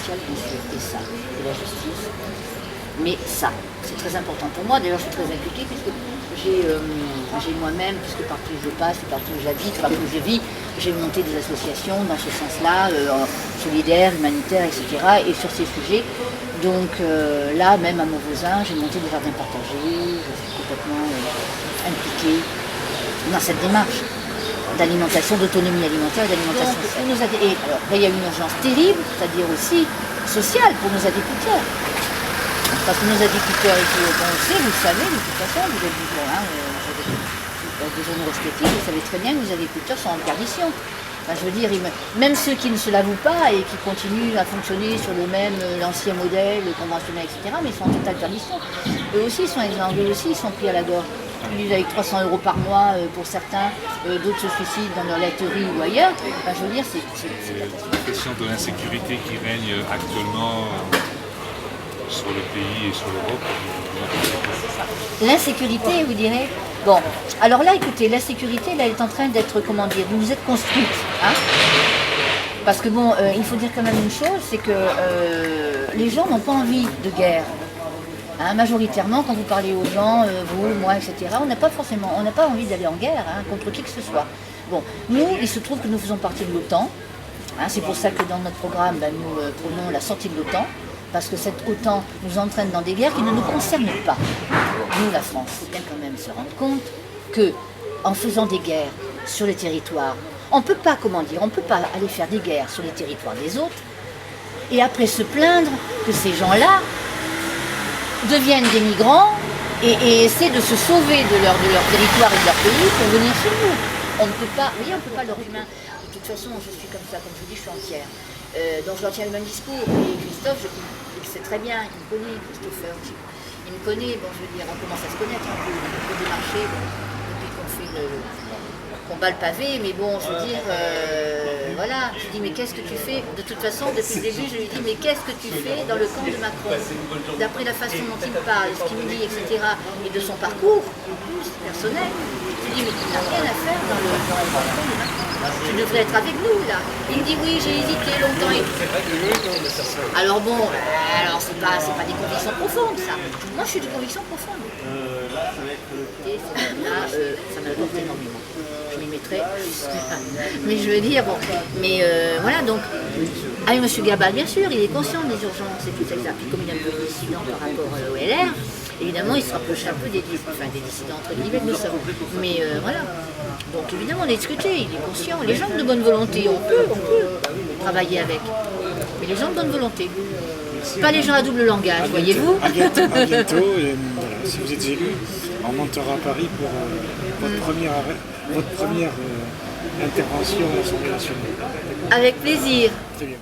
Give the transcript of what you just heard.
sociale, bien sûr, et ça, et la justice. Mais ça, c'est très important pour moi. D'ailleurs, je suis très impliquée puisque j'ai moi-même, puisque partout où je passe, partout où j'habite, partout où je vis, j'ai monté des associations dans ce sens-là, solidaires, humanitaires, etc. Et sur ces sujets, donc là, même à Mauvausin, j'ai monté des jardins partagés, je suis complètement impliquée dans cette démarche d'alimentation, d'autonomie alimentaire, d'alimentation saine. Et alors, là, il y a une urgence terrible, c'est-à-dire aussi sociale pour nos agriculteurs. Parce que nos agriculteurs, et puis, on le sait, vous le savez, de toute façon, vous êtes du bon, des zones respectives, vous savez très bien que nos agriculteurs sont en perdition. Enfin, je veux dire, même ceux qui ne se l'avouent pas et qui continuent à fonctionner sur l'ancien modèle, le conventionnel, etc., mais ils sont en totale perdition. Eux aussi sont exsangues, eux aussi ils sont pris à la gorge. Ils vivent avec 300 € par mois pour certains, d'autres se suicident dans leur laiterie ou ailleurs. Enfin, je veux dire, c'est catastrophique. La question de l'insécurité qui règne actuellement sur le pays et sur l'Europe. L'insécurité, vous direz. Bon, alors là, écoutez, l'insécurité, là, elle est en train d'être, comment dire, vous êtes construite. Hein, parce que bon, il faut dire quand même une chose, c'est que les gens n'ont pas envie de guerre. Hein, majoritairement, quand vous parlez aux gens, vous, moi, etc., on n'a pas envie d'aller en guerre contre qui que ce soit. Bon, nous, il se trouve que nous faisons partie de l'OTAN. Hein, c'est pour ça que dans notre programme, nous prenons la sortie de l'OTAN. Parce que cette OTAN nous entraîne dans des guerres qui ne nous concernent pas. Nous, la France, il faut bien quand même se rendre compte qu'en faisant des guerres sur les territoires, on ne peut pas, aller faire des guerres sur les territoires des autres et après se plaindre que ces gens-là deviennent des migrants et essaient de se sauver de leur territoire et de leur pays pour venir chez nous. On ne peut pas, vous voyez, on ne peut pas leur humain. De toute façon, je suis comme ça, comme je vous dis, je suis entière. Donc je leur tiens le même discours. Et Christophe, il sait très bien, il me connaît, Christopher aussi. Il me connaît, bon je veux dire, on commence à se connaître un peu, on peut démarcher depuis qu'on bat le pavé, mais bon, je veux dire, voilà, je dis mais qu'est-ce que tu fais? De toute façon, depuis le début, je lui dis mais qu'est-ce que tu fais dans le camp de Macron? D'après la façon dont il me parle, ce qu'il me dit, etc., et de son parcours, personnel, je lui dis mais tu n'as rien à faire dans le camp de Macron. Tu devrais être avec nous là. Il me dit oui, j'ai hésité longtemps. Alors bon, c'est pas des convictions profondes ça. Moi je suis de convictions profondes. Et là, ça m'apporte énormément. Je m'y mettrai. Mais je veux dire, bon, mais voilà donc. Ah oui, M. Gabal, bien sûr, il est conscient des urgences et tout ça. Puis comme il est un peu dissident par rapport au LR, évidemment, il se rapproche un peu des dissidents entre guillemets, nous savons. Mais voilà. Donc évidemment, on a discuté, il est conscient. Les gens de bonne volonté, on peut travailler avec. Mais les gens de bonne volonté. Pas les gens à double langage, voyez-vous. À bientôt. Et, voilà, si vous êtes élu, on montera à Paris pour votre première intervention à l'Assemblée nationale. Avec plaisir. Très bien.